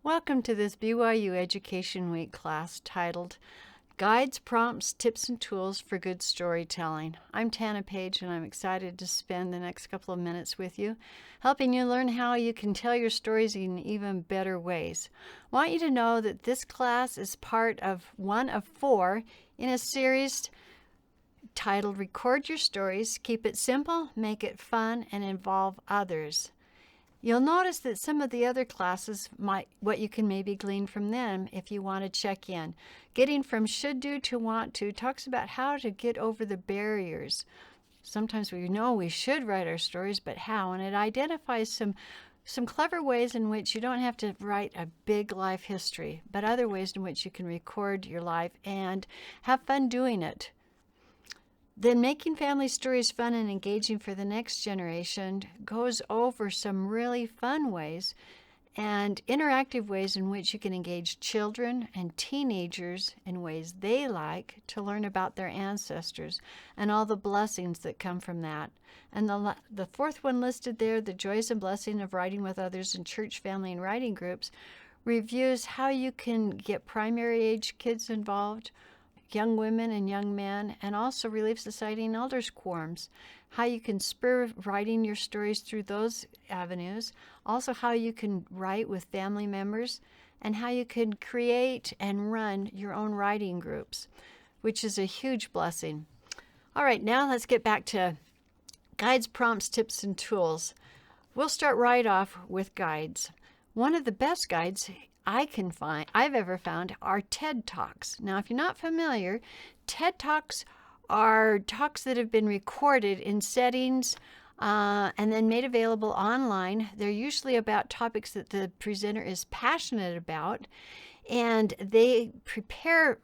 Welcome to this BYU Education Week class titled Guides, Prompts, Tips, and Tools for Good Storytelling. I'm Tana and I'm excited to spend the next couple of minutes with you, helping you learn how you can tell your stories in even better ways. I want you to know that this class is part of one of 4 in a series titled Record Your Stories, Keep It Simple, Make It Fun, and Involve Others. You'll notice that some of the other classes what you can maybe glean from them if you want to check in. Getting from should do to want to talks about how to get over the barriers. Sometimes we know we should write our stories, but how? And it identifies some clever ways in which you don't have to write a big life history, but other ways in which you can record your life and have fun doing it. Then making family stories fun and engaging for the next generation goes over some really fun ways and interactive ways in which you can engage children and teenagers in ways they like to learn about their ancestors and all the blessings that come from that. And the 4th one listed there, the joys and blessing of writing with others in church, family, and writing groups, reviews how you can get primary age kids involved, young women and young men, and also Relief Society and Elders Quorums, how you can spur writing your stories through those avenues, also how you can write with family members, and how you can create and run your own writing groups, which is a huge blessing. All right, now let's get back to guides, prompts, tips, and tools. We'll start right off with guides. One of the best guides I've ever found are TED Talks. Now, if you're not familiar, TED Talks are talks that have been recorded in settings and then made available online. They're usually about topics that the presenter is passionate about, and they prepare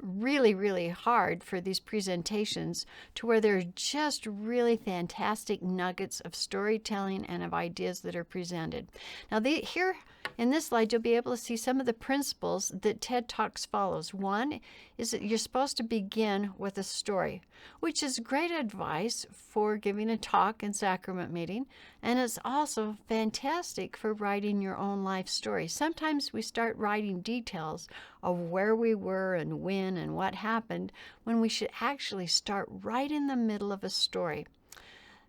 really, really hard for these presentations to where they're just really fantastic nuggets of storytelling and of ideas that are presented. Now, here in this slide, you'll be able to see some of the principles that TED Talks follows. One is that you're supposed to begin with a story, which is great advice for giving a talk and sacrament meeting, and it's also fantastic for writing your own life story. Sometimes we start writing details of where we were and when and what happened when we should actually start right in the middle of a story.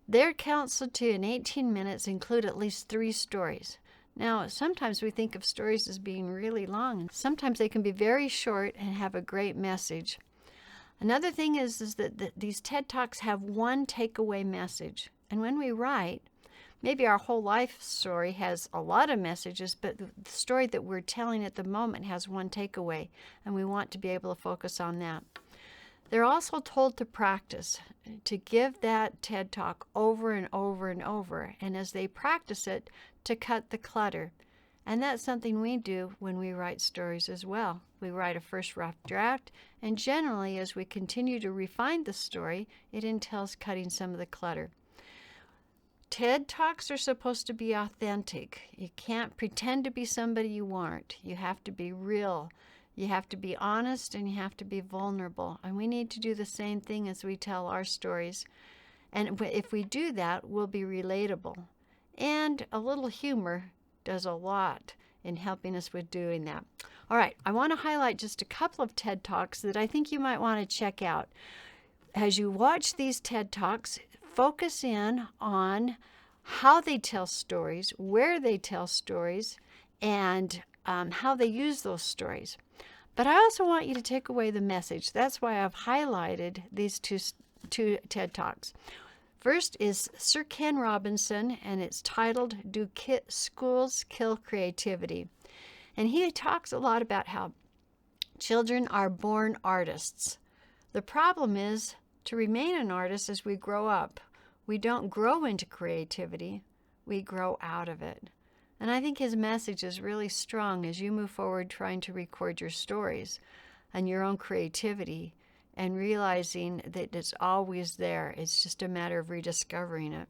Their counsel to in 18 minutes include at least 3 stories. Now, sometimes we think of stories as being really long, and sometimes they can be very short and have a great message. Another thing is that these TED Talks have one takeaway message. And when we write, maybe our whole life story has a lot of messages, but the story that we're telling at the moment has one takeaway, and we want to be able to focus on that. They're also told to practice, to give that TED Talk over and over and over, and as they practice it, to cut the clutter. And that's something we do when we write stories as well. We write a first rough draft, and generally, as we continue to refine the story, it entails cutting some of the clutter. TED Talks are supposed to be authentic. You can't pretend to be somebody you aren't. You have to be real. You have to be honest, and you have to be vulnerable. And we need to do the same thing as we tell our stories. And if we do that, we'll be relatable. And a little humor does a lot in helping us with doing that. All right, I want to highlight just a couple of TED Talks that I think you might want to check out. As you watch these TED Talks, focus in on how they tell stories, where they tell stories, and how they use those stories. But I also want you to take away the message. That's why I've highlighted these two TED Talks. First is Sir Ken Robinson, and it's titled, Do Schools Kill Creativity? And he talks a lot about how children are born artists. The problem is, to remain an artist as we grow up, we don't grow into creativity, we grow out of it. And I think his message is really strong as you move forward trying to record your stories and your own creativity and realizing that it's always there. It's just a matter of rediscovering it.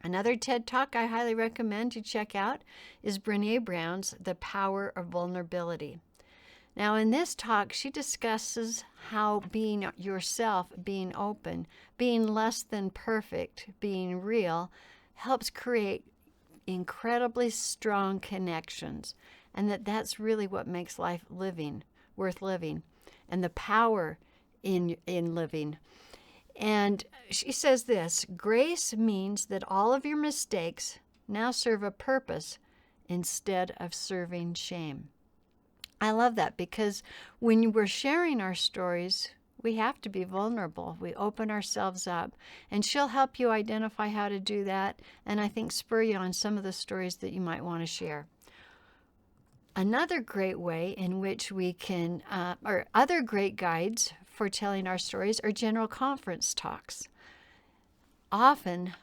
Another TED Talk I highly recommend you check out is Brene Brown's The Power of Vulnerability. Now, in this talk, she discusses how being yourself, being open, being less than perfect, being real, helps create incredibly strong connections. and that's really what makes life worth living, and the power in living. And she says this: grace means that all of your mistakes now serve a purpose instead of serving shame. I love that, because when we're sharing our stories, we have to be vulnerable. We open ourselves up, and she'll help you identify how to do that, and I think spur you on some of the stories that you might want to share. Another great way in which we can, or other great guides for telling our stories, are general conference talks. Often,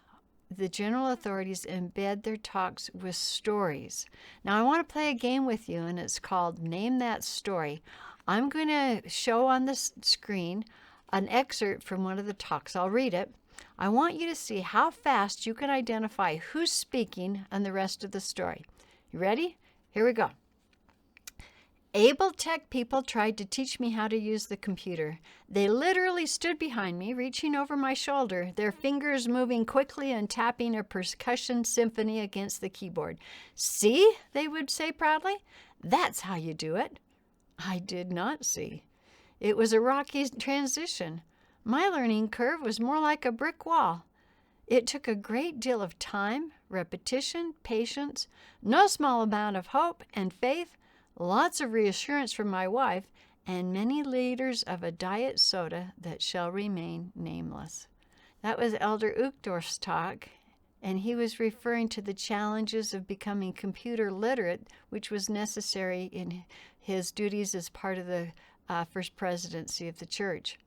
the general authorities embed their talks with stories. Now, I want to play a game with you, and it's called Name That Story. I'm going to show on the screen an excerpt from one of the talks. I'll read it. I want you to see how fast you can identify who's speaking and the rest of the story. You ready? Here we go. Able tech people tried to teach me how to use the computer. They literally stood behind me, reaching over my shoulder, their fingers moving quickly and tapping a percussion symphony against the keyboard. See, they would say proudly, that's how you do it. I did not see. It was a rocky transition. My learning curve was more like a brick wall. It took a great deal of time, repetition, patience, no small amount of hope and faith, lots of reassurance from my wife, and many liters of a diet soda that shall remain nameless. That was Elder Uchtdorf's talk, and he was referring to the challenges of becoming computer literate, which was necessary in his duties as part of the first presidency of the church.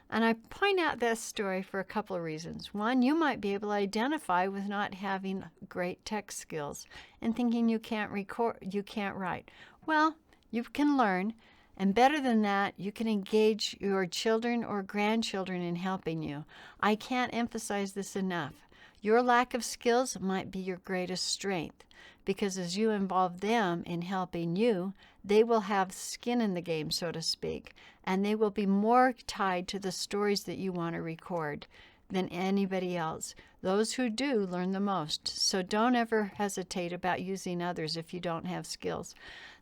And I point out this story for a couple of reasons. One, you might be able to identify with not having great tech skills and thinking you can't write. Well, you can learn, and better than that, you can engage your children or grandchildren in helping you. I can't emphasize this enough. Your lack of skills might be your greatest strength, because as you involve them in helping you, they will have skin in the game, so to speak, and they will be more tied to the stories that you want to record than anybody else. Those who do learn the most, so don't ever hesitate about using others if you don't have skills.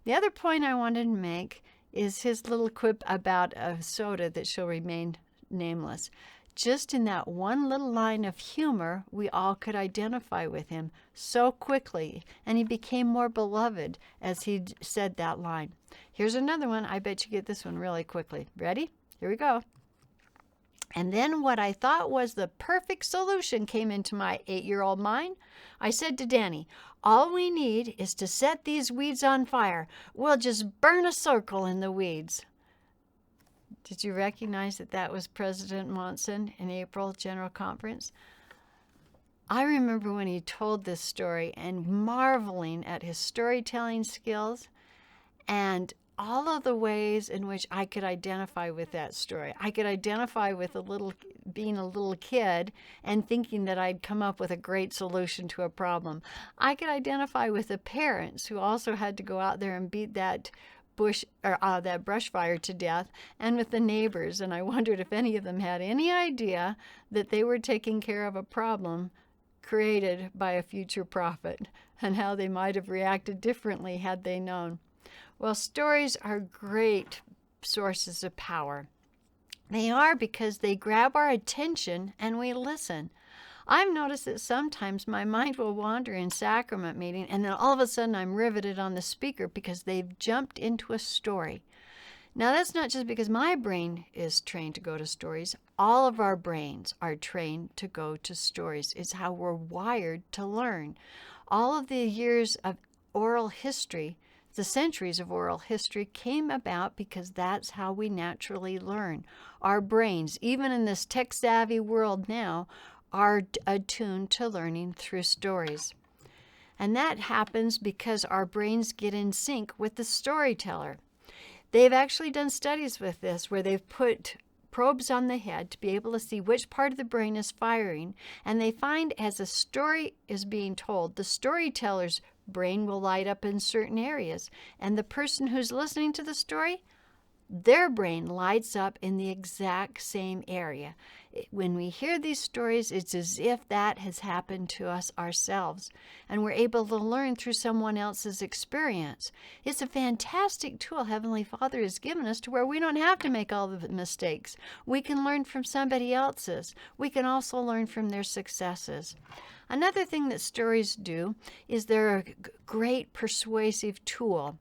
The other point I wanted to make is his little quip about a soda that shall remain nameless. Just in that one little line of humor, we all could identify with him so quickly, and he became more beloved as he said that line. Here's another one. I bet you get this one really quickly. Ready? Here we go. And then what I thought was the perfect solution came into my 8-year-old mind. I said to Danny, all we need is to set these weeds on fire. We'll just burn a circle in the weeds. Did you recognize that that was President Monson in April General Conference? I remember when he told this story and marveling at his storytelling skills and all of the ways in which I could identify with that story. I could identify with being a little kid and thinking that I'd come up with a great solution to a problem. I could identify with the parents who also had to go out there and beat that brush fire to death, and with the neighbors. And I wondered if any of them had any idea that they were taking care of a problem created by a future prophet, and how they might have reacted differently had they known. Well, stories are great sources of power. They are because they grab our attention and we listen. I've noticed that sometimes my mind will wander in sacrament meeting, and then all of a sudden I'm riveted on the speaker because they've jumped into a story. Now, that's not just because my brain is trained to go to stories. All of our brains are trained to go to stories. It's how we're wired to learn. All of the years of oral history, the centuries of oral history, came about because that's how we naturally learn. Our brains, even in this tech-savvy world now, are attuned to learning through stories. And that happens because our brains get in sync with the storyteller. They've actually done studies with this where they've put probes on the head to be able to see which part of the brain is firing, and they find as a story is being told, the storyteller's brain will light up in certain areas, and the person who's listening to the story, their brain lights up in the exact same area. When we hear these stories, it's as if that has happened to us ourselves, and we're able to learn through someone else's experience. It's a fantastic tool Heavenly Father has given us to where we don't have to make all the mistakes. We can learn from somebody else's. We can also learn from their successes. Another thing that stories do is they're a great persuasive tool.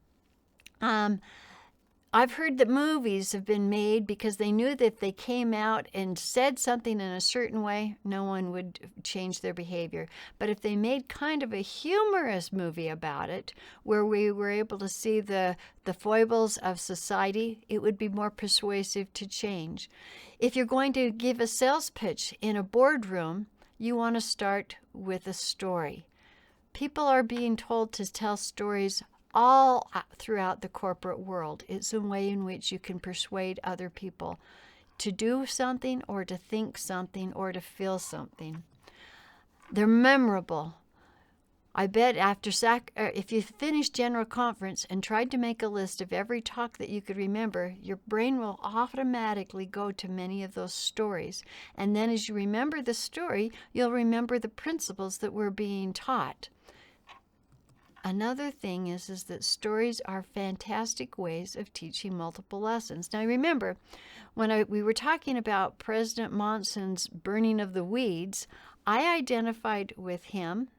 I've heard that movies have been made because they knew that if they came out and said something in a certain way, no one would change their behavior. But if they made kind of a humorous movie about it, where we were able to see the foibles of society, it would be more persuasive to change. If you're going to give a sales pitch in a boardroom, you want to start with a story. People are being told to tell stories all throughout the corporate world. It's a way in which you can persuade other people to do something or to think something or to feel something. They're memorable. I bet if you finish General Conference and tried to make a list of every talk that you could remember, your brain will automatically go to many of those stories. And then as you remember the story, you'll remember the principles that were being taught. Another thing is that stories are fantastic ways of teaching multiple lessons. Now remember, when we were talking about President Monson's burning of the weeds, I identified with him,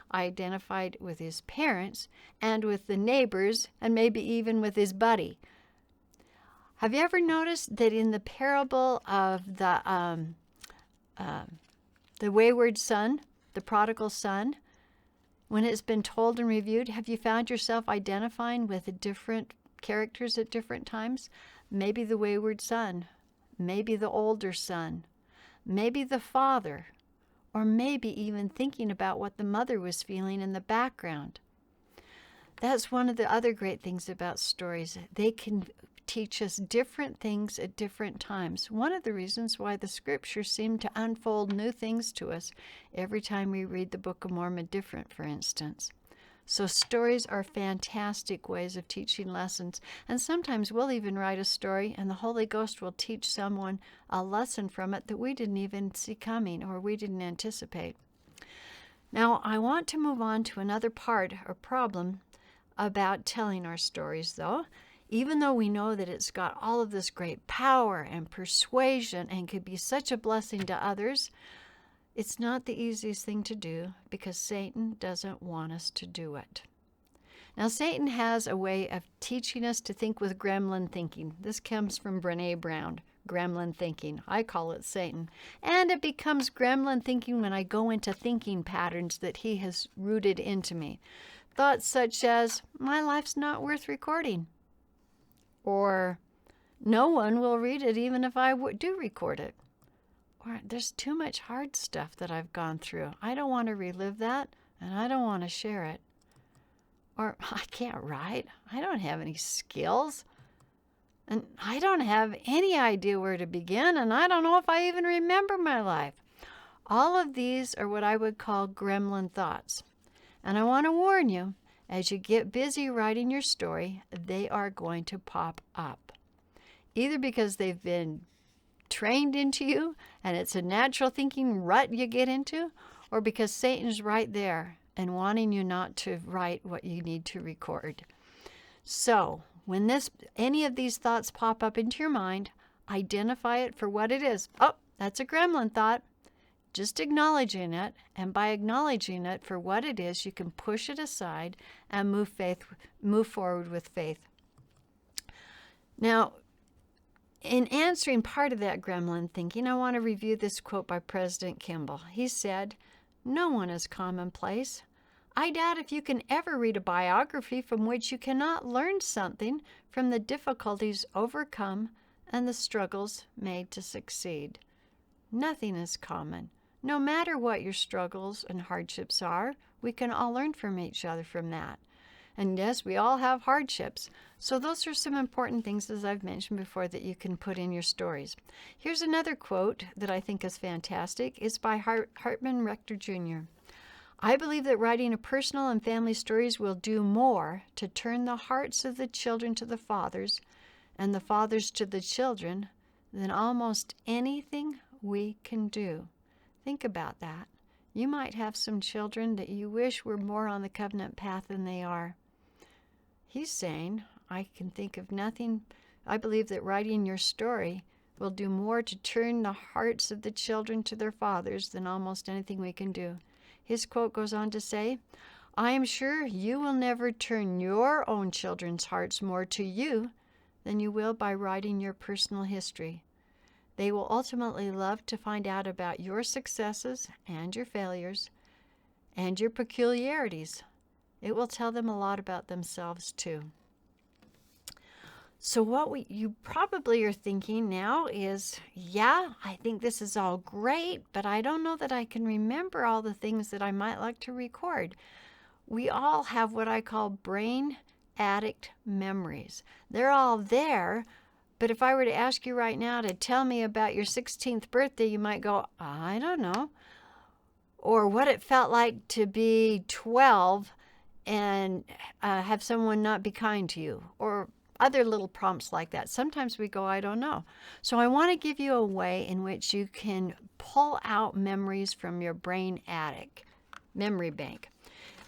I identified with his parents, and with the neighbors, and maybe even with his buddy. Have you ever noticed that in the parable of the wayward son, the prodigal son, when it's been told and reviewed, have you found yourself identifying with the different characters at different times? Maybe the wayward son, maybe the older son, maybe the father, or maybe even thinking about what the mother was feeling in the background. That's one of the other great things about stories. They can teach us different things at different times. One of the reasons why the scriptures seem to unfold new things to us every time we read the Book of Mormon different, for instance. So stories are fantastic ways of teaching lessons. And sometimes we'll even write a story and the Holy Ghost will teach someone a lesson from it that we didn't even see coming or we didn't anticipate. Now, I want to move on to another part or problem about telling our stories, though. Even though we know that it's got all of this great power and persuasion and could be such a blessing to others, it's not the easiest thing to do because Satan doesn't want us to do it. Now, Satan has a way of teaching us to think with gremlin thinking. This comes from Brené Brown, gremlin thinking. I call it Satan. And it becomes gremlin thinking when I go into thinking patterns that he has rooted into me. Thoughts such as, my life's not worth recording. Or, no one will read it even if I do record it. Or, there's too much hard stuff that I've gone through. I don't want to relive that, and I don't want to share it. Or, I can't write. I don't have any skills. And I don't have any idea where to begin, and I don't know if I even remember my life. All of these are what I would call gremlin thoughts. And I want to warn you, as you get busy writing your story, they are going to pop up. Either because they've been trained into you and it's a natural thinking rut you get into, or because Satan's right there and wanting you not to write what you need to record. So, when any of these thoughts pop up into your mind, identify it for what it is. Oh, that's a gremlin thought. Just acknowledging it, and by acknowledging it for what it is, you can push it aside and move forward with faith. Now, in answering part of that gremlin thinking, I want to review this quote by President Kimball. He said, "No one is commonplace. I doubt if you can ever read a biography from which you cannot learn something from the difficulties overcome and the struggles made to succeed. Nothing is common. No matter what your struggles and hardships are, we can all learn from each other from that. And yes, we all have hardships. So those are some important things, as I've mentioned before, that you can put in your stories." Here's another quote that I think is fantastic. It's by Hartman Rector Jr. "I believe that writing a personal and family stories will do more to turn the hearts of the children to the fathers and the fathers to the children than almost anything we can do. Think about that. You might have some children that you wish were more on the covenant path than they are. He's saying, I can think of nothing. I believe that writing your story will do more to turn the hearts of the children to their fathers than almost anything we can do. His quote goes on to say, I am sure you will never turn your own children's hearts more to you than you will by writing your personal history. They will ultimately love to find out about your successes and your failures and your peculiarities. It will tell them a lot about themselves too. So you probably are thinking now is, yeah, I think this is all great, but I don't know that I can remember all the things that I might like to record. We all have what I call brain addict memories. They're all there, but if I were to ask you right now to tell me about your 16th birthday, you might go, I don't know. Or what it felt like to be 12 and have someone not be kind to you, or other little prompts like that. Sometimes we go, I don't know. So I want to give you a way in which you can pull out memories from your brain attic, memory bank.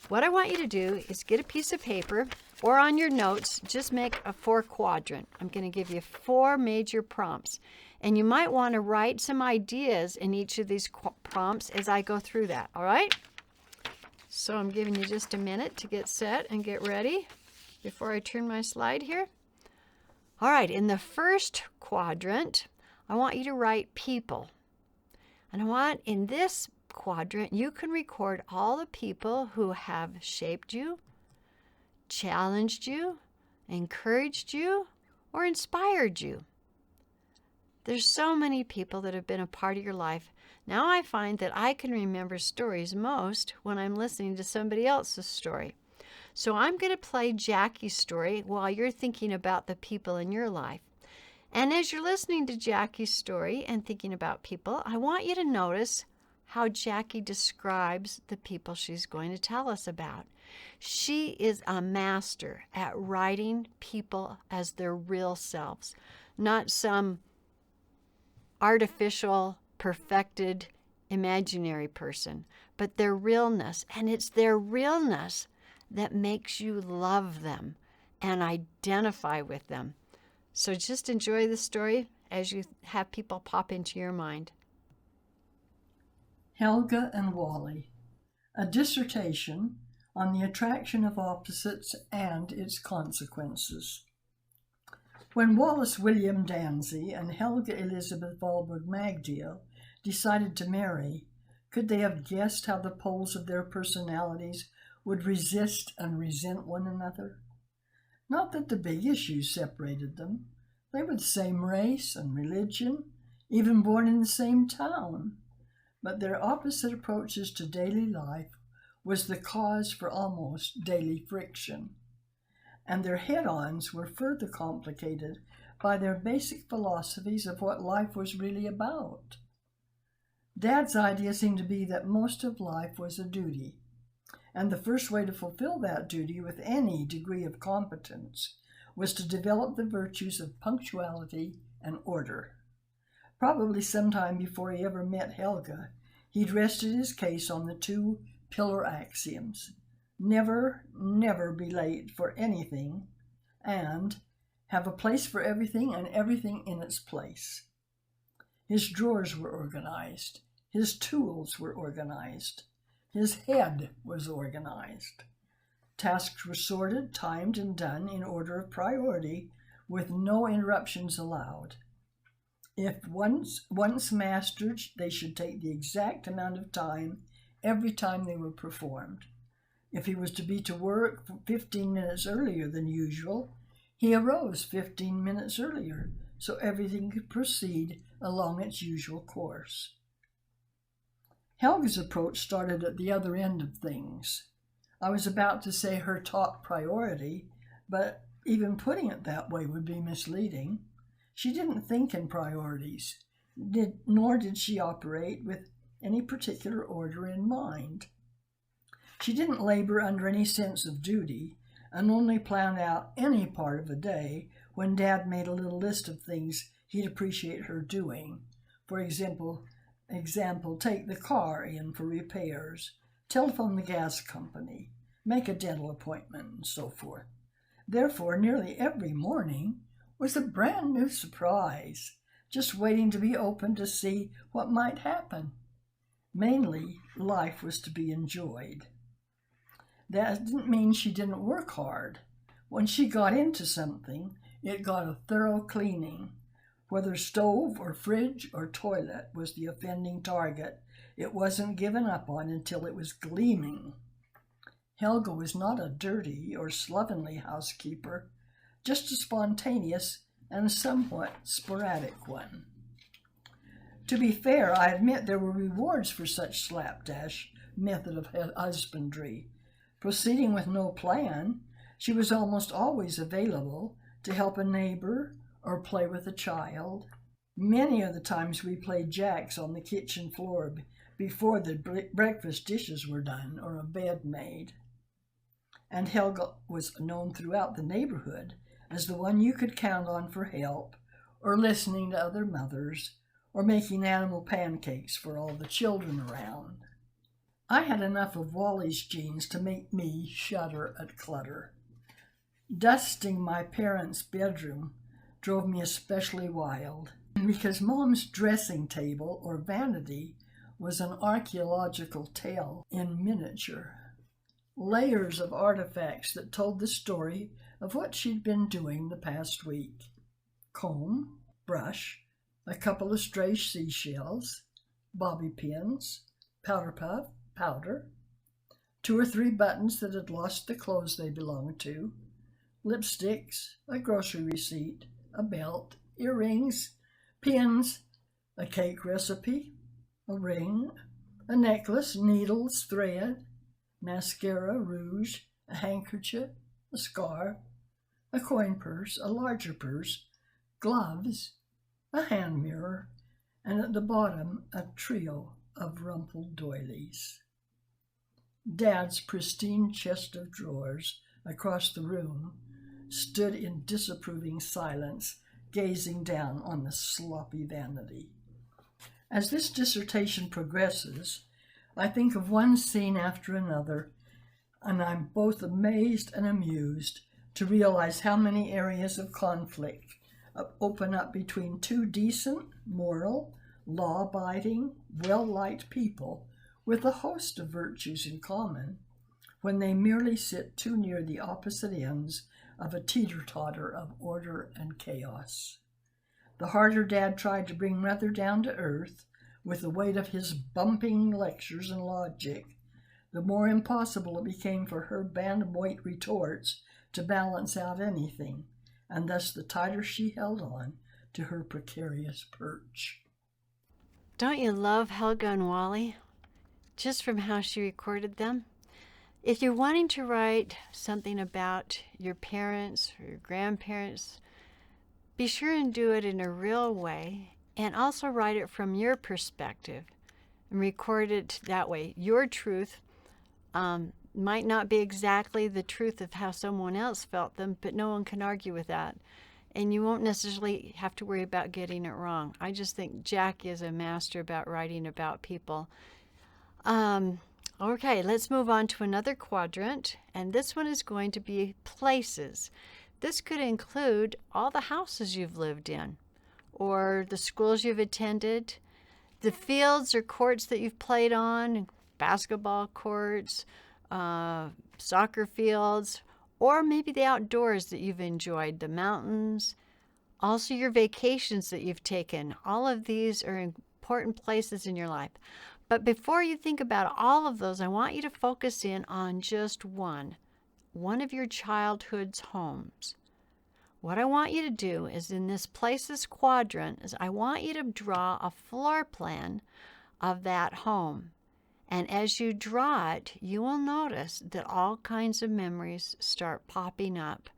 What I want you to do is get a piece of paper, or on your notes, just make a 4-quadrant. I'm going to give you 4 major prompts. And you might want to write some ideas in each of these prompts as I go through that, all right? So I'm giving you just a minute to get set and get ready before I turn my slide here. All right, in the first quadrant, I want you to write people. And I want in this quadrant, you can record all the people who have shaped you, challenged you, encouraged you, or inspired you. There's so many people that have been a part of your life. Now I find that I can remember stories most when I'm listening to somebody else's story. So I'm going to play Jackie's story while you're thinking about the people in your life. And as you're listening to Jackie's story and thinking about people, I want you to notice how Jackie describes the people she's going to tell us about. She is a master at writing people as their real selves, not some artificial, perfected, imaginary person, but their realness. And it's their realness that makes you love them and identify with them. So just enjoy the story as you have people pop into your mind. Helga and Wally, a dissertation on the attraction of opposites and its consequences. When Wallace William Danzy and Helga Elizabeth Valborg Magdiel decided to marry, could they have guessed how the poles of their personalities would resist and resent one another? Not that the big issues separated them. They were the same race and religion, even born in the same town. But their opposite approaches to daily life was the cause for almost daily friction. And their head-ons were further complicated by their basic philosophies of what life was really about. Dad's idea seemed to be that most of life was a duty, and the first way to fulfill that duty with any degree of competence was to develop the virtues of punctuality and order. Probably sometime before he ever met Helga, he'd rested his case on the 2 pillar axioms: never, never be late for anything, and have a place for everything and everything in its place. His drawers were organized. His tools were organized. His head was organized. Tasks were sorted, timed, and done in order of priority, with no interruptions allowed. If once mastered, they should take the exact amount of time every time they were performed. If he was to be to work 15 minutes earlier than usual, he arose 15 minutes earlier, so everything could proceed along its usual course. Helga's approach started at the other end of things. I was about to say her top priority, but even putting it that way would be misleading. She didn't think in priorities, nor did she operate with any particular order in mind. She didn't labor under any sense of duty and only planned out any part of a day when Dad made a little list of things he'd appreciate her doing. For example, take the car in for repairs, telephone the gas company, make a dental appointment, and so forth. Therefore, nearly every morning was a brand new surprise, just waiting to be opened to see what might happen. Mainly, life was to be enjoyed. That didn't mean she didn't work hard. When she got into something, it got a thorough cleaning. Whether stove or fridge or toilet was the offending target, it wasn't given up on until it was gleaming. Helga was not a dirty or slovenly housekeeper, just a spontaneous and somewhat sporadic one. To be fair, I admit there were rewards for such slapdash method of husbandry. Proceeding with no plan, she was almost always available to help a neighbor or play with a child. Many of the times we played jacks on the kitchen floor before the breakfast dishes were done or a bed made. And Helga was known throughout the neighborhood as the one you could count on for help, or listening to other mothers, or making animal pancakes for all the children around. I had enough of Wally's genes to make me shudder at clutter. Dusting my parents' bedroom drove me especially wild, because Mom's dressing table, or vanity, was an archaeological tale in miniature. Layers of artifacts that told the story of what she'd been doing the past week. Comb, brush, a couple of stray seashells, bobby pins, powder puff, powder, 2 or 3 buttons that had lost the clothes they belonged to, lipsticks, a grocery receipt, a belt, earrings, pins, a cake recipe, a ring, a necklace, needles, thread, mascara, rouge, a handkerchief, a scarf, a coin purse, a larger purse, gloves, a hand mirror, and at the bottom a trio of rumpled doilies. Dad's pristine chest of drawers across the room stood in disapproving silence, gazing down on the sloppy vanity. As this dissertation progresses, I think of one scene after another, and I'm both amazed and amused to realize how many areas of conflict open up between 2 decent, moral, law-abiding, well-liked people with a host of virtues in common when they merely sit too near the opposite ends of a teeter-totter of order and chaos. The harder Dad tried to bring Mother down to earth with the weight of his bumping lectures and logic, the more impossible it became for her bantamweight retorts to balance out anything, and thus the tighter she held on to her precarious perch. Don't you love Helga and Wally? Just from how she recorded them? If you're wanting to write something about your parents or your grandparents, be sure and do it in a real way, and also write it from your perspective and record it that way. Your truth might not be exactly the truth of how someone else felt them, but no one can argue with that. And you won't necessarily have to worry about getting it wrong. I just think Jack is a master about writing about people. Okay, let's move on to another quadrant, and this one is going to be places. This could include all the houses you've lived in, or the schools you've attended, the fields or courts that you've played on, basketball courts, soccer fields, or maybe the outdoors that you've enjoyed, the mountains, also your vacations that you've taken. All of these are important places in your life. But before you think about all of those, I want you to focus in on just one of your childhood's homes. What I want you to do is in this places quadrant is I want you to draw a floor plan of that home. And as you draw it, you will notice that all kinds of memories start popping up.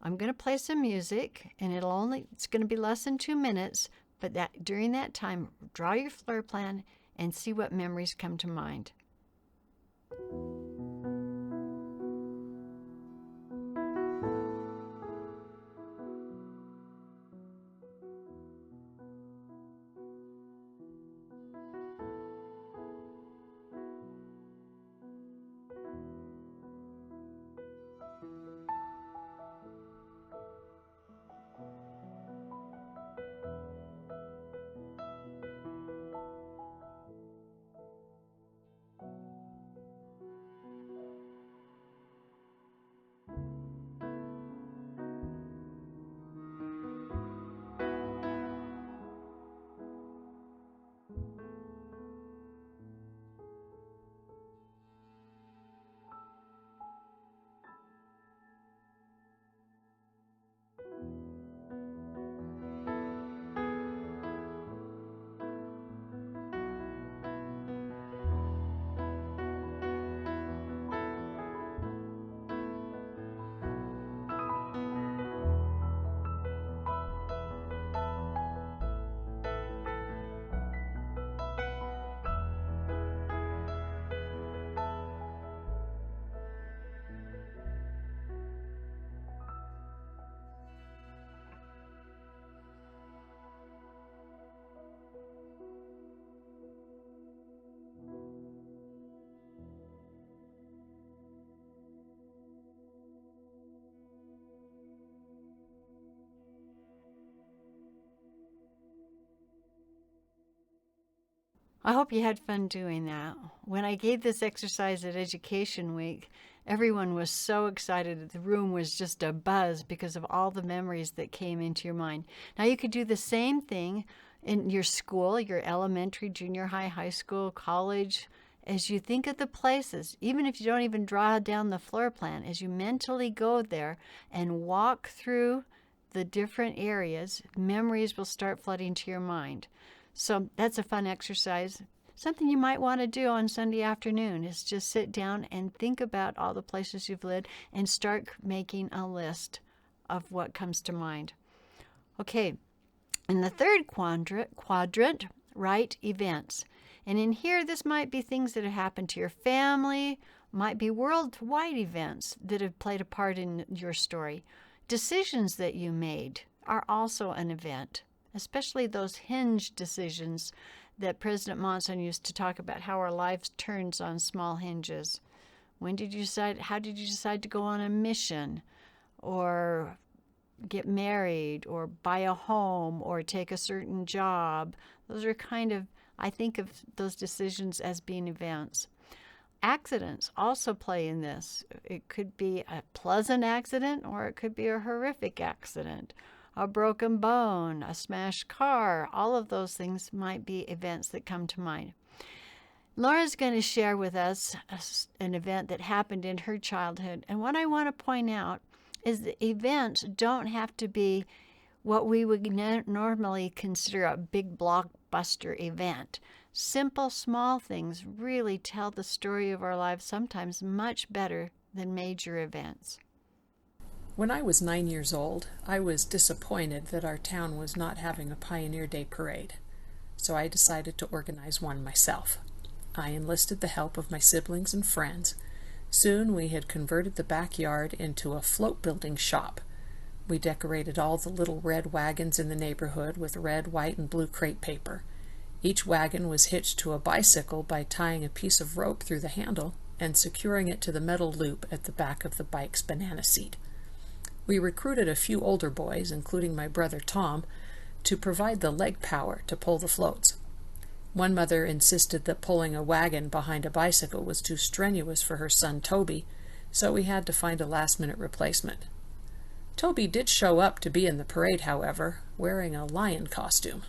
I'm going to play some music, and it's going to be less than 2 minutes, but during that time, draw your floor plan and see what memories come to mind. I hope you had fun doing that. When I gave this exercise at Education Week, everyone was so excited that the room was just a buzz because of all the memories that came into your mind. Now, you could do the same thing in your school, your elementary, junior high, high school, college. As you think of the places, even if you don't even draw down the floor plan, as you mentally go there and walk through the different areas, memories will start flooding to your mind. So that's a fun exercise. Something you might want to do on Sunday afternoon is just sit down and think about all the places you've lived and start making a list of what comes to mind. Okay, in the third quadrant, write events. And in here, this might be things that have happened to your family, might be worldwide events that have played a part in your story. Decisions that you made are also an event, especially those hinge decisions that President Monson used to talk about, how our lives turns on small hinges. When did you decide? How did you decide to go on a mission, or get married, or buy a home, or take a certain job? Those are I think of those decisions as being events. Accidents also play in this. It could be a pleasant accident or it could be a horrific accident. A broken bone, a smashed car, all of those things might be events that come to mind. Laura's going to share with us an event that happened in her childhood. And what I want to point out is that events don't have to be what we would normally consider a big blockbuster event. Simple, small things really tell the story of our lives sometimes much better than major events. When I was 9 years old, I was disappointed that our town was not having a Pioneer Day parade, so I decided to organize one myself. I enlisted the help of my siblings and friends. Soon we had converted the backyard into a float building shop. We decorated all the little red wagons in the neighborhood with red, white, and blue crepe paper. Each wagon was hitched to a bicycle by tying a piece of rope through the handle and securing it to the metal loop at the back of the bike's banana seat. We recruited a few older boys, including my brother Tom, to provide the leg power to pull the floats. One mother insisted that pulling a wagon behind a bicycle was too strenuous for her son Toby, so we had to find a last-minute replacement. Toby did show up to be in the parade, however, wearing a lion costume.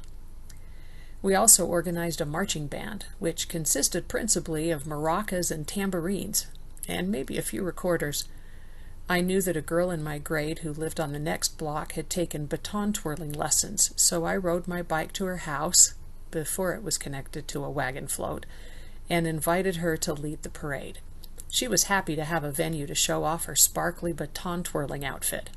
We also organized a marching band, which consisted principally of maracas and tambourines, and maybe a few recorders. I knew that a girl in my grade who lived on the next block had taken baton twirling lessons, so I rode my bike to her house, before it was connected to a wagon float, and invited her to lead the parade. She was happy to have a venue to show off her sparkly baton twirling outfit.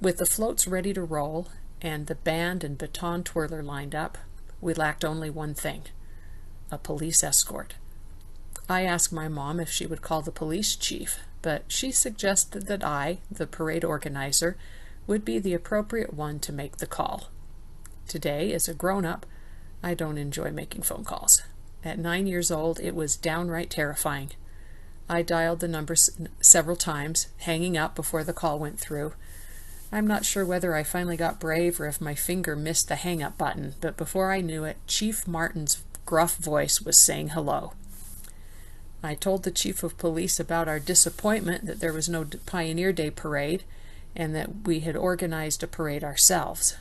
With the floats ready to roll, and the band and baton twirler lined up, we lacked only one thing: a police escort. I asked my mom if she would call the police chief, but she suggested that I, the parade organizer, would be the appropriate one to make the call. Today, as a grown-up, I don't enjoy making phone calls. At 9 years old, it was downright terrifying. I dialed the number several times, hanging up before the call went through. I'm not sure whether I finally got brave or if my finger missed the hang-up button, but before I knew it, Chief Martin's gruff voice was saying hello. I told the chief of police about our disappointment that there was no Pioneer Day parade and that we had organized a parade ourselves.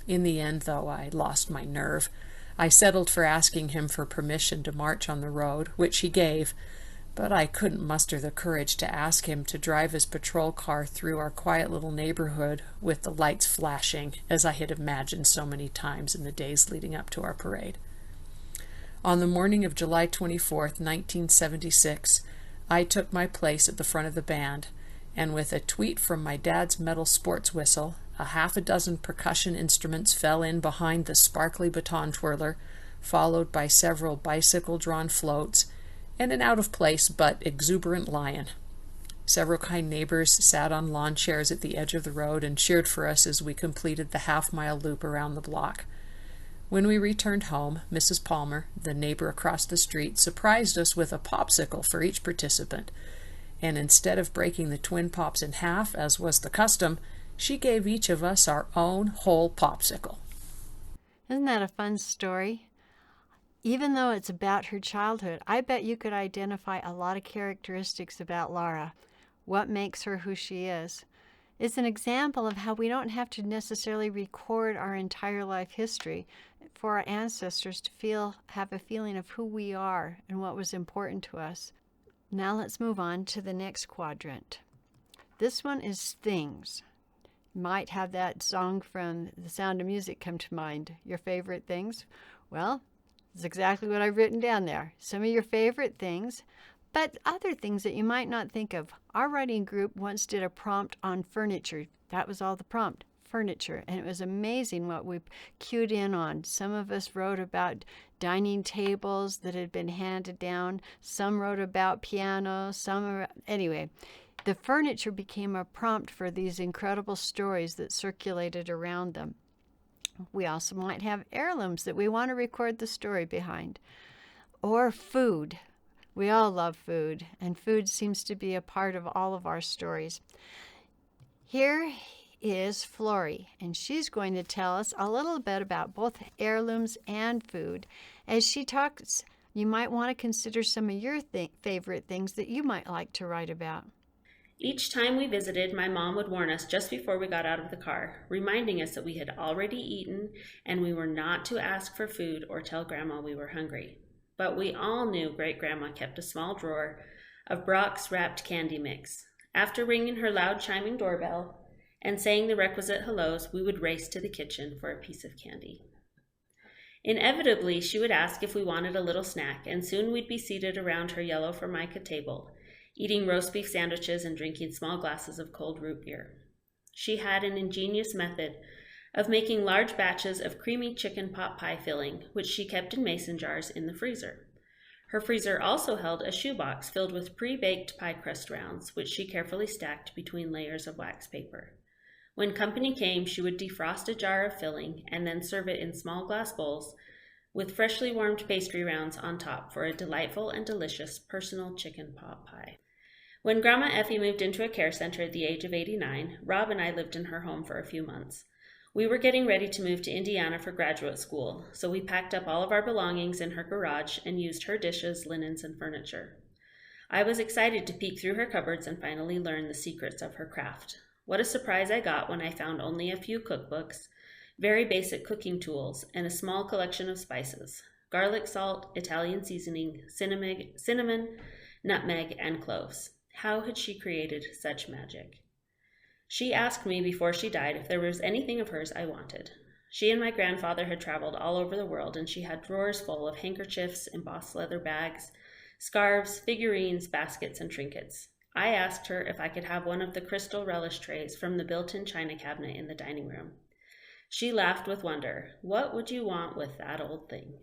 In the end, though, I lost my nerve. I settled for asking him for permission to march on the road, which he gave, but I couldn't muster the courage to ask him to drive his patrol car through our quiet little neighborhood with the lights flashing, as I had imagined so many times in the days leading up to our parade. On the morning of July 24th, 1976, I took my place at the front of the band, and with a tweet from my dad's metal sports whistle, a half a dozen percussion instruments fell in behind the sparkly baton twirler, followed by several bicycle-drawn floats, and an out-of-place but exuberant lion. Several kind neighbors sat on lawn chairs at the edge of the road and cheered for us as we completed the half-mile loop around the block. When we returned home, Mrs. Palmer, the neighbor across the street, surprised us with a popsicle for each participant, and instead of breaking the twin pops in half, as was the custom, she gave each of us our own whole popsicle. Isn't that a fun story? Even though it's about her childhood, I bet you could identify a lot of characteristics about Laura. What makes her who she is? It's an example of how we don't have to necessarily record our entire life history for our ancestors to have a feeling of who we are and what was important to us. Now let's move on to the next quadrant. This one is things. Might have that song from The Sound of Music come to mind. Your favorite things? Well, that's exactly what I've written down there. Some of your favorite things, but other things that you might not think of. Our writing group once did a prompt on furniture. That was all the prompt, furniture. And it was amazing what we cued in on. Some of us wrote about dining tables that had been handed down. Some wrote about pianos. Anyway, the furniture became a prompt for these incredible stories that circulated around them. We also might have heirlooms that we want to record the story behind. Or food. We all love food, and food seems to be a part of all of our stories. Here is Flory, and she's going to tell us a little bit about both heirlooms and food. As she talks, you might want to consider some of your favorite things that you might like to write about. Each time we visited, my mom would warn us just before we got out of the car, reminding us that we had already eaten and we were not to ask for food or tell Grandma we were hungry. But we all knew Great-Grandma kept a small drawer of Brock's wrapped candy mix. After ringing her loud chiming doorbell and saying the requisite hellos, we would race to the kitchen for a piece of candy. Inevitably, she would ask if we wanted a little snack, and soon we'd be seated around her yellow Formica table, eating roast beef sandwiches and drinking small glasses of cold root beer. She had an ingenious method of making large batches of creamy chicken pot pie filling, which she kept in mason jars in the freezer. Her freezer also held a shoebox filled with pre-baked pie crust rounds, which she carefully stacked between layers of wax paper. When company came, she would defrost a jar of filling and then serve it in small glass bowls with freshly warmed pastry rounds on top for a delightful and delicious personal chicken pot pie. When Grandma Effie moved into a care center at the age of 89, Rob and I lived in her home for a few months. We were getting ready to move to Indiana for graduate school, so we packed up all of our belongings in her garage and used her dishes, linens, and furniture. I was excited to peek through her cupboards and finally learn the secrets of her craft. What a surprise I got when I found only a few cookbooks, very basic cooking tools, and a small collection of spices: garlic salt, Italian seasoning, cinnamon, nutmeg, and cloves. How had she created such magic? She asked me before she died if there was anything of hers I wanted. She and my grandfather had traveled all over the world, and she had drawers full of handkerchiefs, embossed leather bags, scarves, figurines, baskets, and trinkets. I asked her if I could have one of the crystal relish trays from the built-in china cabinet in the dining room. She laughed with wonder. What would you want with that old thing?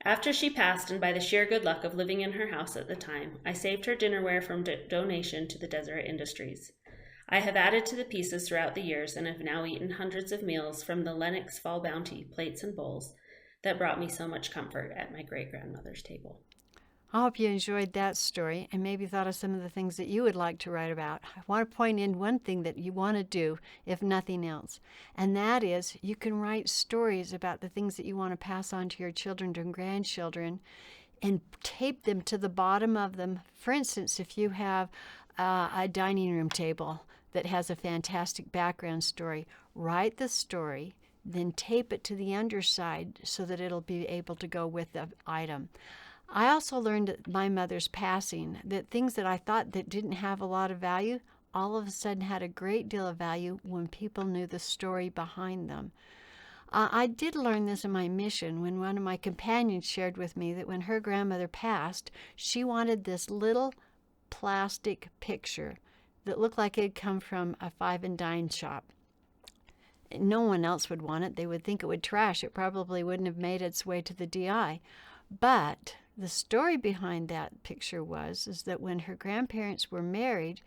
After she passed, and by the sheer good luck of living in her house at the time, I saved her dinnerware from donation to the Deseret Industries. I have added to the pieces throughout the years and have now eaten hundreds of meals from the Lennox Fall Bounty plates and bowls that brought me so much comfort at my great-grandmother's table. I hope you enjoyed that story and maybe thought of some of the things that you would like to write about. I want to point in one thing that you want to do, if nothing else, and that is you can write stories about the things that you want to pass on to your children and grandchildren and tape them to the bottom of them. For instance, if you have a dining room table that has a fantastic background story, write the story, then tape it to the underside so that it'll be able to go with the item. I also learned at my mother's passing that things that I thought that didn't have a lot of value all of a sudden had a great deal of value when people knew the story behind them. I did learn this in my mission when one of my companions shared with me that when her grandmother passed, she wanted this little plastic picture that looked like it had come from a five and dime shop. No one else would want it. They would think it would trash. It probably wouldn't have made its way to the DI. But the story behind that picture is that when her grandparents were married,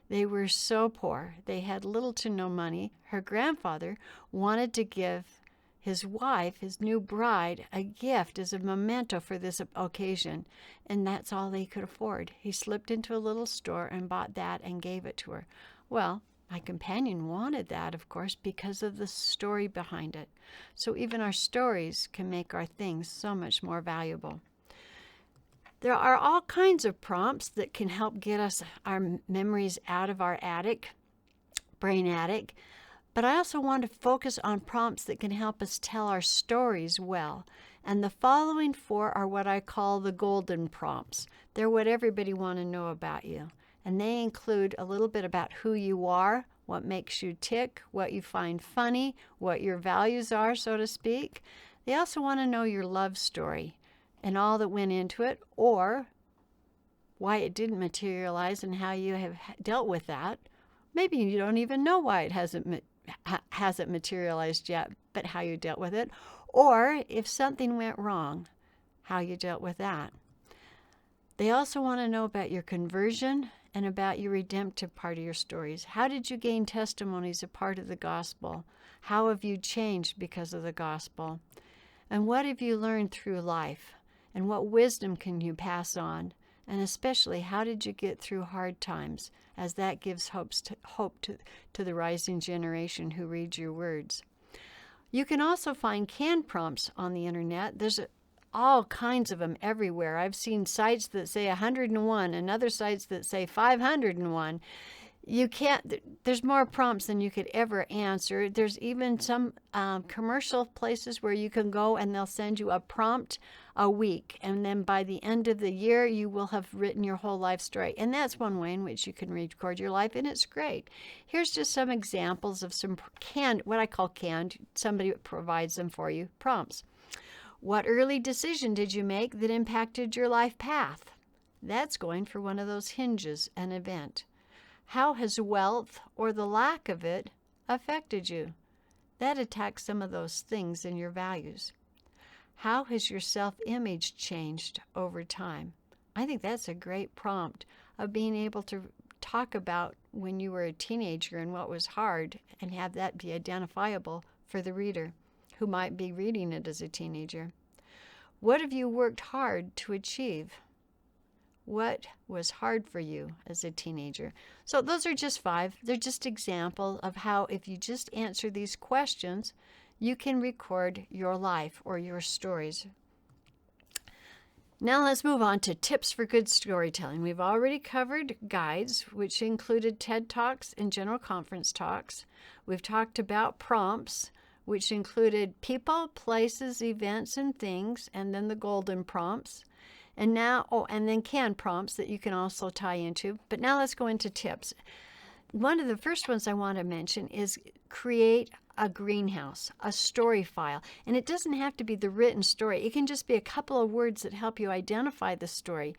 they were so poor. They had little to no money. Her grandfather wanted to give his wife, his new bride, a gift as a memento for this occasion, and that's all they could afford. He slipped into a little store and bought that and gave it to her. Well, My companion wanted that, of course, because of the story behind it. So even our stories can make our things so much more valuable. There are all kinds of prompts that can help get us our memories out of our brain attic. But I also want to focus on prompts that can help us tell our stories well. And the following 4 are what I call the golden prompts. They're what everybody wants to know about you. And they include a little bit about who you are, what makes you tick, what you find funny, what your values are, so to speak. They also want to know your love story and all that went into it, or why it didn't materialize and how you have dealt with that. Maybe you don't even know why it hasn't materialized yet, but how you dealt with it. Or if something went wrong, how you dealt with that. They also want to know about your conversion and about your redemptive part of your stories. How did you gain testimonies a part of the gospel? How have you changed because of the gospel? And what have you learned through life? And what wisdom can you pass on? And especially, how did you get through hard times, as that gives hope to the rising generation who reads your words. You can also find canned prompts on the internet. There's all kinds of them everywhere. I've seen sites that say 101 and other sites that say 501. There's more prompts than you could ever answer. There's even some commercial places where you can go and they'll send you a prompt a week. And then by the end of the year, you will have written your whole life story. And that's one way in which you can record your life, and it's great. Here's just some examples of some what I call canned, somebody provides them for you, prompts. What early decision did you make that impacted your life path? That's going for one of those hinges, an event. How has wealth, or the lack of it, affected you? That attacks some of those things in your values. How has your self-image changed over time? I think that's a great prompt of being able to talk about when you were a teenager and what was hard, and have that be identifiable for the reader who might be reading it as a teenager. What have you worked hard to achieve? What was hard for you as a teenager? So those are just 5. They're just examples of how, if you just answer these questions, you can record your life or your stories. Now let's move on to tips for good storytelling. We've already covered guides, which included TED Talks and general conference talks. We've talked about prompts, which included people, places, events, and things, and then the golden prompts. And then canned prompts that you can also tie into. But now let's go into tips. One of the first ones I want to mention is create a greenhouse, a story file. And it doesn't have to be the written story. It can just be a couple of words that help you identify the story.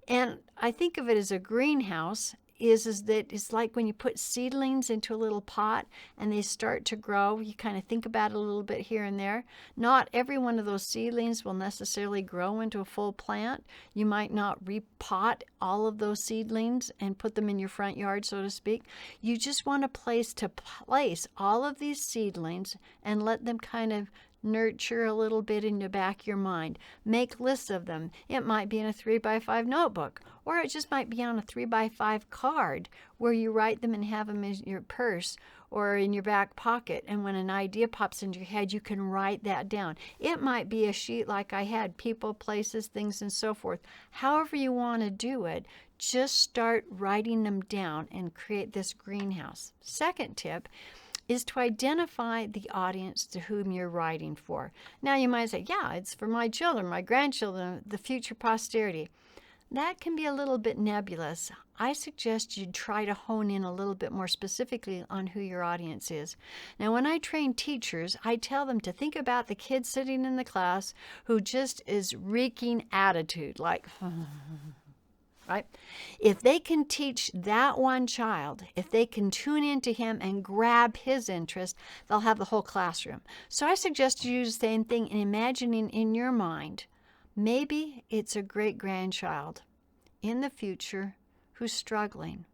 And I think of it as a greenhouse is that it's like when you put seedlings into a little pot and they start to grow. You kind of think about it a little bit here and there. Not every one of those seedlings will necessarily grow into a full plant. You might not repot all of those seedlings and put them in your front yard, so to speak. You just want a place to place all of these seedlings and let them kind of nurture a little bit in the back of your mind. Make lists of them. It might be in a 3x5 notebook, or it just might be on a 3x5 card where you write them and have them in your purse or in your back pocket. And when an idea pops into your head, you can write that down. It might be a sheet like I had, people, places, things, and so forth. However you want to do it, just start writing them down and create this greenhouse. Second tip is to identify the audience to whom you're writing for. Now you might say, yeah, it's for my children, my grandchildren, the future posterity. That can be a little bit nebulous. I suggest you try to hone in a little bit more specifically on who your audience is. Now, when I train teachers, I tell them to think about the kid sitting in the class who just is wreaking attitude, like, right? If they can teach that one child, if they can tune into him and grab his interest, they'll have the whole classroom. So I suggest you do the same thing in imagining in your mind, maybe it's a great-grandchild in the future who's struggling.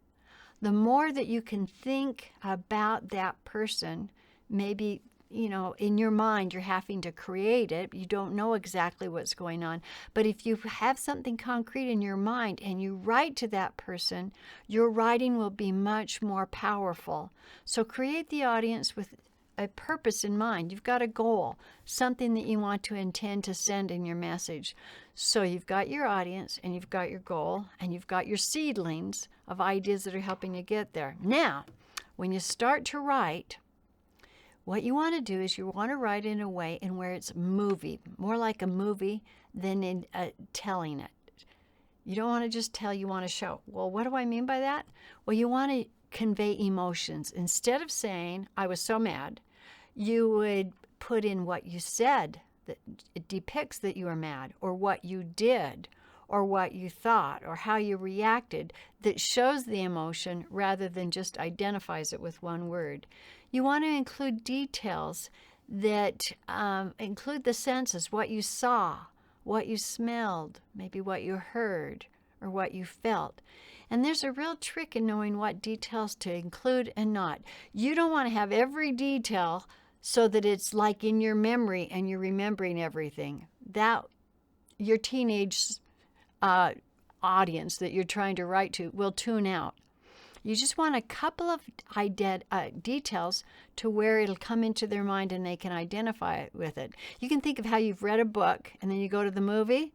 The more that you can think about that person, maybe in your mind, you're having to create it. You don't know exactly what's going on. But if you have something concrete in your mind and you write to that person, your writing will be much more powerful. So create the audience with a purpose in mind. You've got a goal, something that you want to intend to send in your message. So you've got your audience and you've got your goal and you've got your seedlings of ideas that are helping you get there. Now, when you start to write, what you want to do is you want to write in a way in where it's movie, more like a movie than in telling it. You don't want to just tell, you want to show. Well, what do I mean by that? Well, you want to convey emotions. Instead of saying, I was so mad, you would put in what you said that it depicts that you were mad, or what you did, or what you thought, or how you reacted, that shows the emotion rather than just identifies it with one word. You want to include details that include the senses, what you saw, what you smelled, maybe what you heard, or what you felt. And there's a real trick in knowing what details to include and not. You don't want to have every detail so that it's like in your memory and you're remembering everything. That your teenage audience that you're trying to write to will tune out. You just want a couple of details to where it'll come into their mind and they can identify it with it. You can think of how you've read a book and then you go to the movie.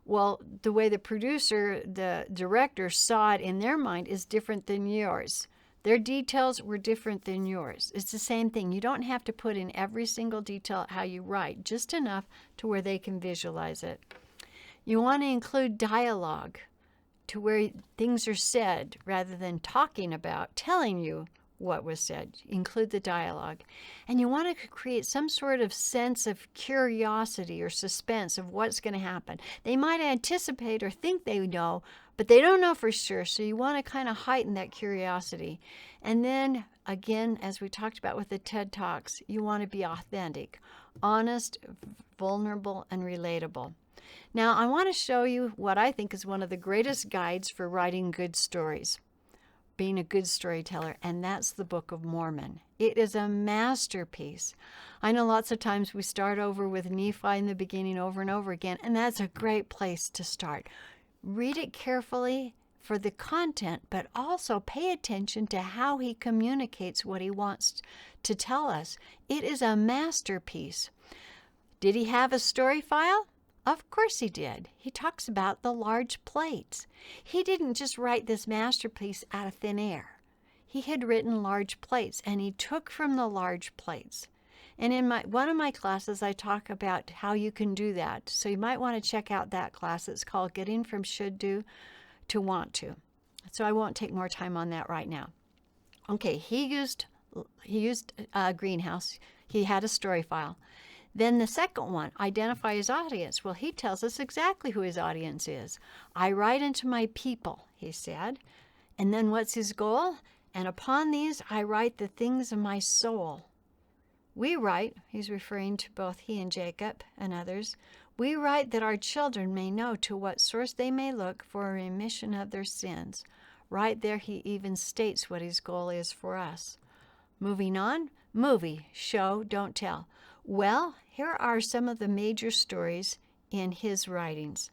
Well, the way the producer, the director saw it in their mind is different than yours. Their details were different than yours. It's the same thing. You don't have to put in every single detail how you write, just enough to where they can visualize it. You want to include dialogue to where things are said rather than talking about, telling you what was said. Include the dialogue. And you want to create some sort of sense of curiosity or suspense of what's going to happen. They might anticipate or think they know, but they don't know for sure. So you want to kind of heighten that curiosity. And then, again, as we talked about with the TED Talks, you want to be authentic, honest, vulnerable, and relatable. Now, I want to show you what I think is one of the greatest guides for writing good stories, being a good storyteller, and that's the Book of Mormon. It is a masterpiece. I know lots of times we start over with Nephi in the beginning over and over again, and that's a great place to start. Read it carefully for the content, but also pay attention to how he communicates what he wants to tell us. It is a masterpiece. Did he have a story file? Of course he did. He talks about the large plates. He didn't just write this masterpiece out of thin air. He had written large plates, and he took from the large plates. And in one of my classes, I talk about how you can do that. So you might want to check out that class. It's called Getting from Should Do to Want To. So I won't take more time on that right now. Okay, he used a greenhouse. He had a story file. Then the second one, identify his audience. Well, he tells us exactly who his audience is. I write unto my people, he said. And then what's his goal? And upon these I write the things of my soul. We write, he's referring to both he and Jacob and others, we write that our children may know to what source they may look for a remission of their sins. Right there he even states what his goal is for us. Moving on, movie, show, don't tell. Well, here are some of the major stories in his writings.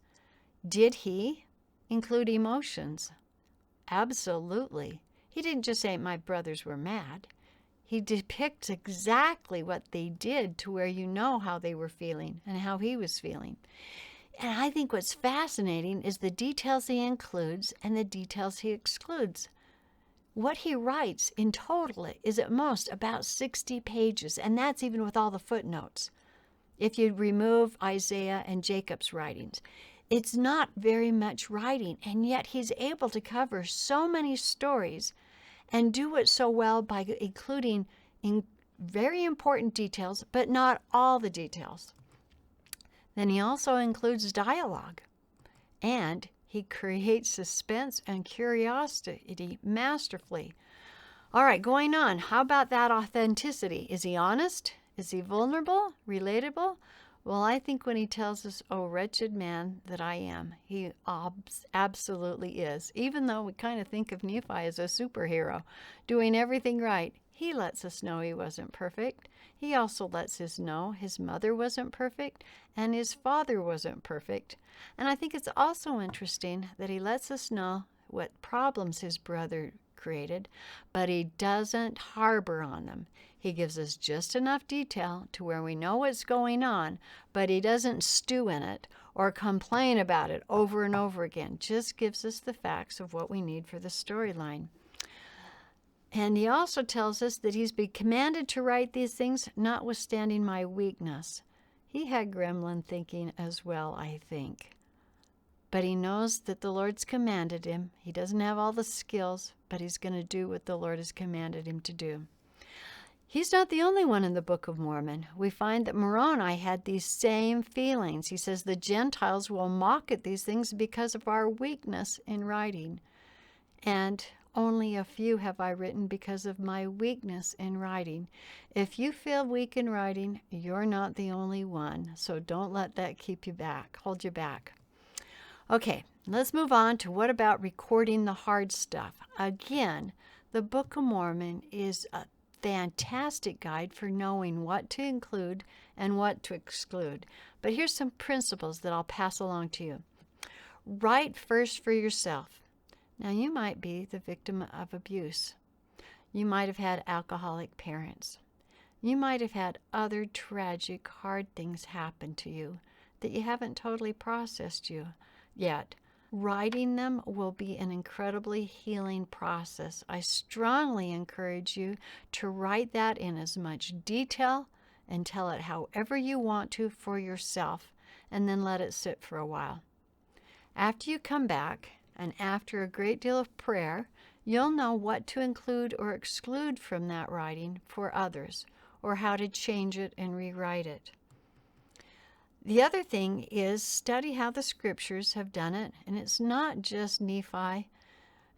Did he include emotions? Absolutely. He didn't just say, my brothers were mad. He depicts exactly what they did to where you know how they were feeling and how he was feeling. And I think what's fascinating is the details he includes and the details he excludes. What he writes in total is at most about 60 pages, and that's even with all the footnotes. If you remove Isaiah and Jacob's writings, it's not very much writing, and yet he's able to cover so many stories and do it so well by including in very important details, but not all the details. Then he also includes dialogue, and he creates suspense and curiosity masterfully. All right, going on. How about that authenticity? Is he honest? Is he vulnerable? Relatable? Well, I think when he tells us, oh, wretched man that I am, he absolutely is. Even though we kind of think of Nephi as a superhero, doing everything right, He lets us know he wasn't perfect. He also lets us know his mother wasn't perfect and his father wasn't perfect. And I think it's also interesting that he lets us know what problems his brother created, but he doesn't harbor on them. He gives us just enough detail to where we know what's going on, but he doesn't stew in it or complain about it over and over again. Just gives us the facts of what we need for the storyline. And he also tells us that he's been commanded to write these things notwithstanding my weakness. He had gremlin thinking as well, I think. But he knows that the Lord's commanded him. He doesn't have all the skills, but he's going to do what the Lord has commanded him to do. He's not the only one in the Book of Mormon. We find that Moroni had these same feelings. He says the Gentiles will mock at these things because of our weakness in writing. And only a few have I written because of my weakness in writing. If you feel weak in writing, you're not the only one. So don't let that keep you back, hold you back. Okay, let's move on to what about recording the hard stuff. Again, the Book of Mormon is a fantastic guide for knowing what to include and what to exclude. But here's some principles that I'll pass along to you. Write first for yourself. Now, you might be the victim of abuse. You might have had alcoholic parents. You might have had other tragic, hard things happen to you that you haven't totally processed yet. Writing them will be an incredibly healing process. I strongly encourage you to write that in as much detail and tell it however you want to for yourself, and then let it sit for a while. After you come back, and after a great deal of prayer, you'll know what to include or exclude from that writing for others, or how to change it and rewrite it. The other thing is study how the scriptures have done it, and it's not just Nephi,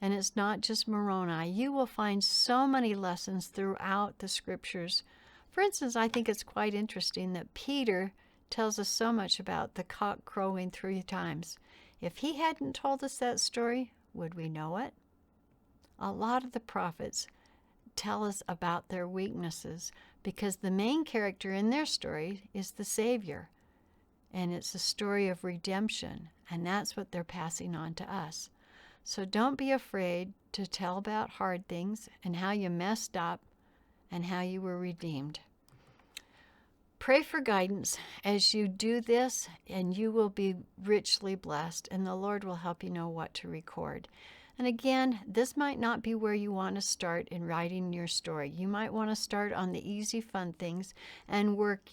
and it's not just Moroni. You will find so many lessons throughout the scriptures. For instance, I think it's quite interesting that Peter tells us so much about the cock crowing 3 times. If he hadn't told us that story, would we know it? A lot of the prophets tell us about their weaknesses because the main character in their story is the Savior. And it's a story of redemption, and that's what they're passing on to us. So don't be afraid to tell about hard things and how you messed up and how you were redeemed. Pray for guidance as you do this, and you will be richly blessed, and the Lord will help you know what to record. And again, this might not be where you want to start in writing your story. You might want to start on the easy, fun things and work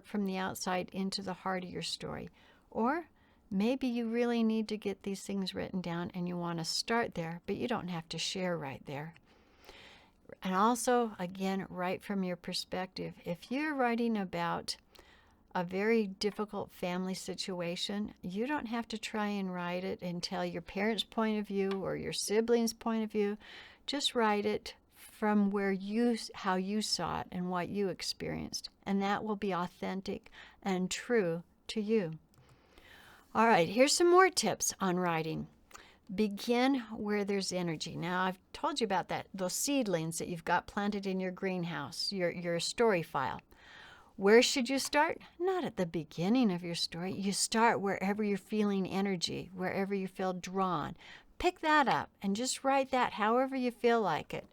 from the outside into the heart of your story. Or maybe you really need to get these things written down and you want to start there, but you don't have to share right there. And also, again, write from your perspective. If you're writing about a very difficult family situation, you don't have to try and write it and tell your parents' point of view or your siblings' point of view. Just write it from how you saw it and what you experienced, and that will be authentic and true to you. All right, here's some more tips on writing. Begin where there's energy. Now, I've told you about those seedlings that you've got planted in your greenhouse, your story file. Where should you start? Not at the beginning of your story. You start wherever you're feeling energy, wherever you feel drawn. Pick that up and just write that however you feel like it.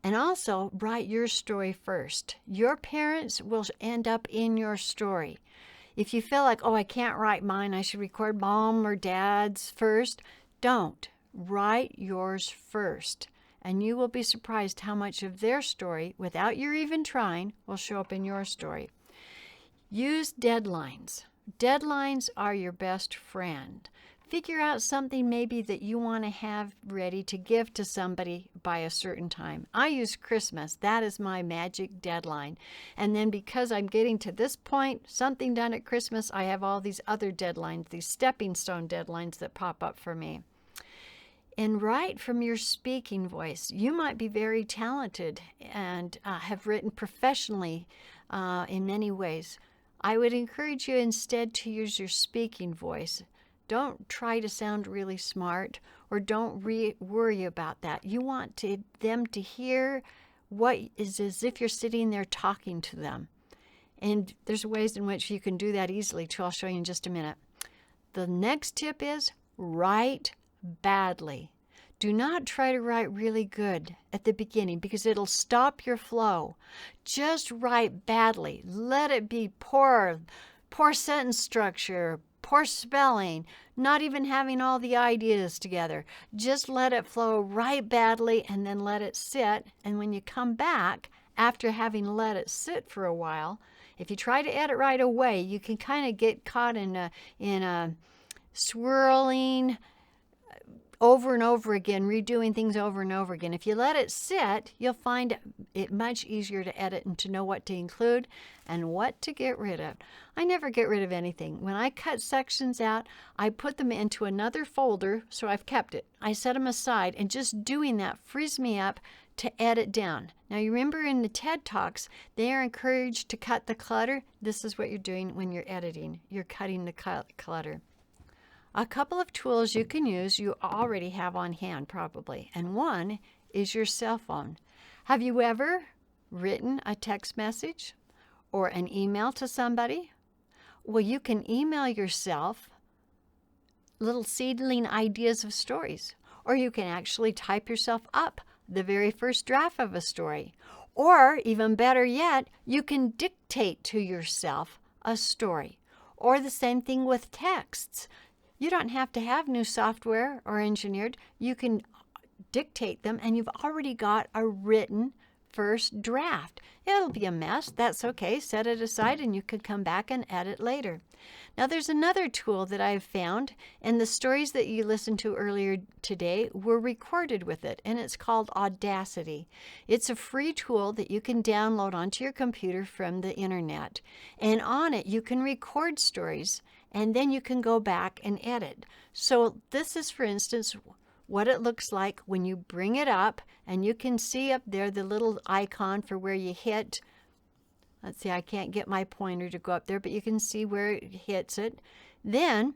And also, write your story first. Your parents will end up in your story. If you feel like, oh, I can't write mine, I should record mom or dad's first, don't. Write yours first. And you will be surprised how much of their story, without your even trying, will show up in your story. Use deadlines. Deadlines are your best friend. Figure out something maybe that you want to have ready to give to somebody by a certain time. I use Christmas. That is my magic deadline. And then because I'm getting to this point, something done at Christmas, I have all these other deadlines, these stepping stone deadlines that pop up for me. And write from your speaking voice. You might be very talented and have written professionally in many ways. I would encourage you instead to use your speaking voice Don't try to sound really smart, or don't worry about that. You want them to hear what is as if you're sitting there talking to them. And there's ways in which you can do that easily too. I'll show you in just a minute. The next tip is write badly. Do not try to write really good at the beginning because it'll stop your flow. Just write badly. Let it be poor sentence structure, poor spelling, not even having all the ideas together. Just let it flow, write badly, and then let it sit. And when you come back, after having let it sit for a while, if you try to edit right away, you can kind of get caught in a swirling over and over again, redoing things over and over again. If you let it sit, you'll find it much easier to edit and to know what to include and what to get rid of. I never get rid of anything. When I cut sections out, I put them into another folder, so I've kept it. I set them aside, and just doing that frees me up to edit down. Now, you remember in the TED Talks, they are encouraged to cut the clutter. This is what you're doing when you're editing. You're cutting the clutter. A couple of tools you can use you already have on hand probably, and one is your cell phone. Have you ever written a text message or an email to somebody? Well, you can email yourself little seedling ideas of stories, or you can actually type yourself up the very first draft of a story, or even better yet, you can dictate to yourself a story, or the same thing with texts. You don't have to have new software or engineered. You can dictate them, and you've already got a written first draft. It'll be a mess. That's okay. Set it aside, and you can come back and edit later. Now, there's another tool that I've found, and the stories that you listened to earlier today were recorded with it, and it's called Audacity. It's a free tool that you can download onto your computer from the internet, and on it you can record stories, and then you can go back and edit. So this is, for instance, what it looks like when you bring it up, and you can see up there the little icon for where you hit. Let's see, I can't get my pointer to go up there, but you can see where it hits it. Then,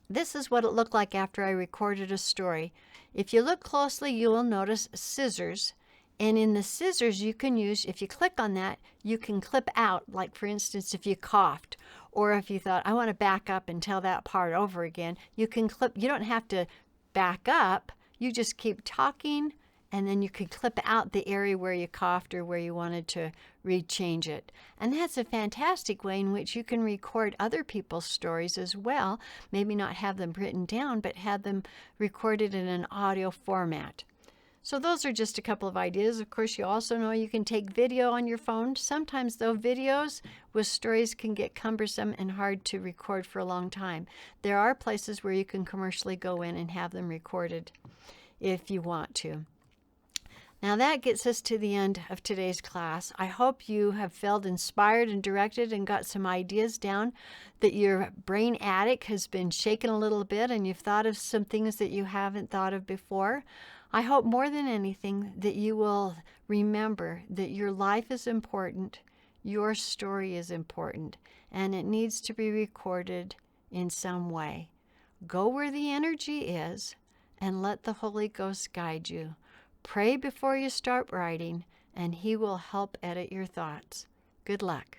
this is what it looked like after I recorded a story. If you look closely, you will notice scissors. And in the scissors, you can use, if you click on that, you can clip out, like for instance, if you coughed, or if you thought, I want to back up and tell that part over again, you can clip. You don't have to back up. You just keep talking, and then you can clip out the area where you coughed or where you wanted to rechange it. And that's a fantastic way in which you can record other people's stories as well. Maybe not have them written down, but have them recorded in an audio format. So those are just a couple of ideas. Of course, you also know you can take video on your phone. Sometimes, though, videos with stories can get cumbersome and hard to record for a long time. There are places where you can commercially go in and have them recorded if you want to. Now that gets us to the end of today's class. I hope you have felt inspired and directed and got some ideas down, that your brain attic has been shaken a little bit and you've thought of some things that you haven't thought of before. I hope more than anything that you will remember that your life is important, your story is important, and it needs to be recorded in some way. Go where the energy is and let the Holy Ghost guide you. Pray before you start writing, and He will help edit your thoughts. Good luck.